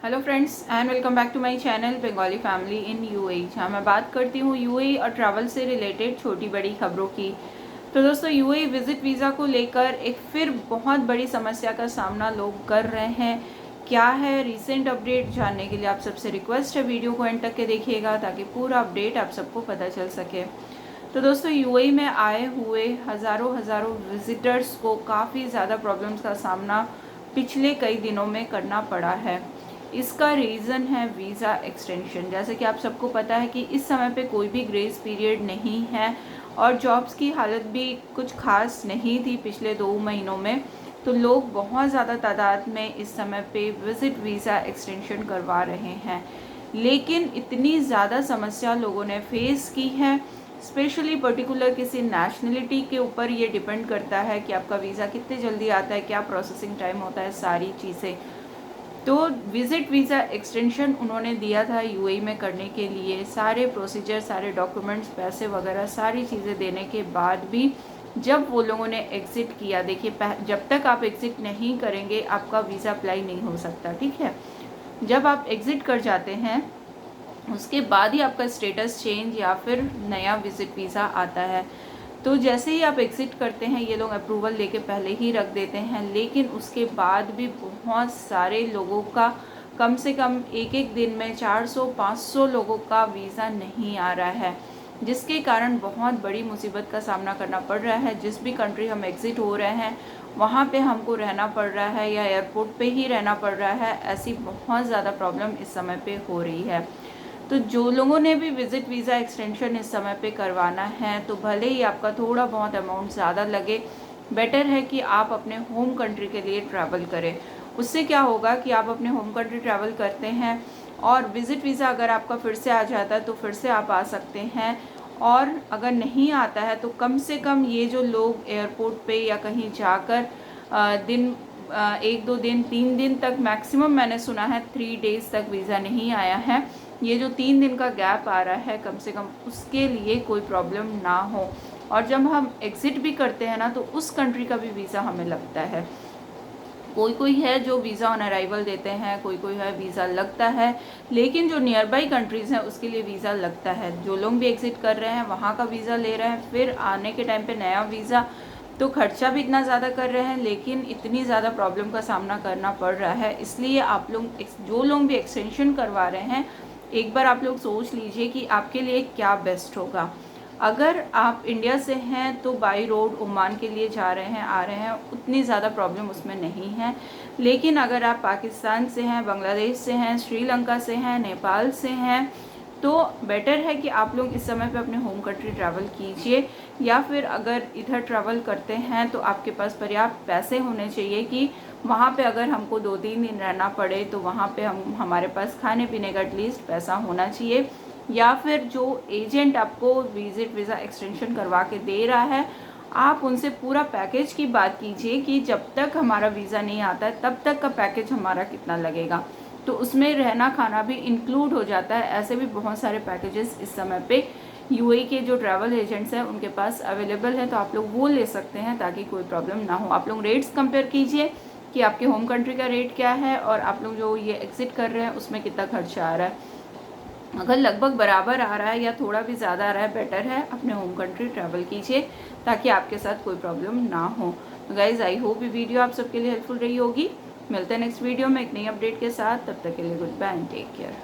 Hello friends and welcome back to my channel Bengali family in UAE, जहाँ मैं बात करती हूँ यूएई और ट्रैवल से रिलेटेड छोटी बड़ी खबरों की। तो दोस्तों, यूएई विजिट वीज़ा को लेकर एक फिर बहुत बड़ी समस्या का सामना लोग कर रहे हैं। क्या है रिसेंट अपडेट, जानने के लिए आप सबसे रिक्वेस्ट है वीडियो को एंड तक के देखिएगा ताकि पूरा अपडेट आप सबको पता चल सके। तो दोस्तों, यूएई में आए हुए हज़ारों विजिटर्स को काफ़ी ज़्यादा प्रॉब्लम्स का सामना पिछले कई दिनों में करना पड़ा है। इसका रीज़न है वीज़ा एक्सटेंशन। जैसे कि आप सबको पता है कि इस समय पे कोई भी ग्रेस पीरियड नहीं है और जॉब्स की हालत भी कुछ खास नहीं थी पिछले 2 महीनों में। तो लोग बहुत ज़्यादा तादाद में इस समय पे विज़िट वीज़ा एक्सटेंशन करवा रहे हैं, लेकिन इतनी ज़्यादा समस्या लोगों ने फेस की है। स्पेशली पर्टिकुलर किसी नेशनलिटी के ऊपर ये डिपेंड करता है कि आपका वीज़ा कितने जल्दी आता है, क्या प्रोसेसिंग टाइम होता है, सारी चीज़ें। तो विज़िट वीज़ा एक्सटेंशन उन्होंने दिया था यूएई में करने के लिए, सारे प्रोसीजर, सारे डॉक्यूमेंट्स, पैसे वगैरह सारी चीज़ें देने के बाद भी जब वो लोगों ने एग्ज़िट किया, देखिए जब तक आप एग्ज़िट नहीं करेंगे आपका वीज़ा अप्लाई नहीं हो सकता, ठीक है। जब आप एग्ज़िट कर जाते हैं उसके बाद ही आपका स्टेटस चेंज या फिर नया विज़िट वीज़ा आता है। तो जैसे ही आप एग्ज़िट करते हैं ये लोग अप्रूवल लेके पहले ही रख देते हैं, लेकिन उसके बाद भी बहुत सारे लोगों का, कम से कम एक दिन में 400-500 लोगों का वीज़ा नहीं आ रहा है, जिसके कारण बहुत बड़ी मुसीबत का सामना करना पड़ रहा है। जिस भी कंट्री हम एग्ज़िट हो रहे हैं वहाँ पे हमको रहना पड़ रहा है या एयरपोर्ट पे ही रहना पड़ रहा है, ऐसी बहुत ज़्यादा प्रॉब्लम इस समय पे हो रही है। तो जो लोगों ने भी विज़िट वीज़ा एक्सटेंशन इस समय पे करवाना है, तो भले ही आपका थोड़ा बहुत अमाउंट ज़्यादा लगे, बेटर है कि आप अपने होम कंट्री के लिए ट्रैवल करें। उससे क्या होगा कि आप अपने होम कंट्री ट्रैवल करते हैं और विज़िट वीज़ा अगर आपका फिर से आ जाता है तो फिर से आप आ सकते हैं, और अगर नहीं आता है तो कम से कम ये जो लोग एयरपोर्ट पे या कहीं जाकर दिन 1-2 दिन 3 दिन तक, मैक्सिमम मैंने सुना है 3 डेज़ तक वीज़ा नहीं आया है, ये जो 3 दिन का गैप आ रहा है कम से कम उसके लिए कोई प्रॉब्लम ना हो। और जब हम एग्ज़िट भी करते हैं ना तो उस कंट्री का भी वीज़ा हमें लगता है। कोई है जो वीज़ा ऑन अराइवल देते हैं, कोई है वीज़ा लगता है, लेकिन जो नियर बाई कंट्रीज़ हैं उसके लिए वीज़ा लगता है। जो लोग भी एग्ज़िट कर रहे हैं वहाँ का वीज़ा ले रहे हैं, फिर आने के टाइम पे नया वीज़ा, तो खर्चा भी इतना ज़्यादा कर रहे हैं, लेकिन इतनी ज़्यादा प्रॉब्लम का सामना करना पड़ रहा है। इसलिए आप लोग जो लोग भी एक्सटेंशन करवा रहे हैं, एक बार आप लोग सोच लीजिए कि आपके लिए क्या बेस्ट होगा। अगर आप इंडिया से हैं तो बाई रोड ओमान के लिए जा रहे हैं, आ रहे हैं, उतनी ज़्यादा प्रॉब्लम उसमें नहीं है। लेकिन अगर आप पाकिस्तान से हैं, बांग्लादेश से हैं, श्रीलंका से हैं, नेपाल से हैं, तो बेटर है कि आप लोग इस समय पे अपने होम कंट्री ट्रैवल कीजिए। या फिर अगर इधर ट्रैवल करते हैं तो आपके पास पर्याप्त पैसे होने चाहिए कि वहाँ पे अगर हमको 2-3 दिन रहना पड़े तो वहाँ पे हमारे पास खाने पीने का एटलीस्ट पैसा होना चाहिए। या फिर जो एजेंट आपको विजिट वीज़ा एक्सटेंशन करवा के दे रहा है, आप उनसे पूरा पैकेज की बात कीजिए कि जब तक हमारा वीज़ा नहीं आता है तब तक का पैकेज हमारा कितना लगेगा, तो उसमें रहना खाना भी इंक्लूड हो जाता है। ऐसे भी बहुत सारे पैकेजेस इस समय पे यूएई के जो ट्रैवल एजेंट्स हैं उनके पास अवेलेबल है, तो आप लोग वो ले सकते हैं ताकि कोई प्रॉब्लम ना हो। आप लोग रेट्स कंपेयर कीजिए कि आपके होम कंट्री का रेट क्या है और आप लोग जो ये एग्ज़िट कर रहे हैं उसमें कितना खर्चा आ रहा है। अगर लगभग बराबर आ रहा है या थोड़ा भी ज़्यादा आ रहा है, बेटर है अपने होम कंट्री ट्रैवल कीजिए ताकि आपके साथ कोई प्रॉब्लम ना हो। तो गाइज़, आई होप ये वीडियो आप सबके लिए हेल्पफुल रही होगी। मिलते हैं नेक्स्ट वीडियो में एक नई अपडेट के साथ, तब तक के लिए goodbye and take care.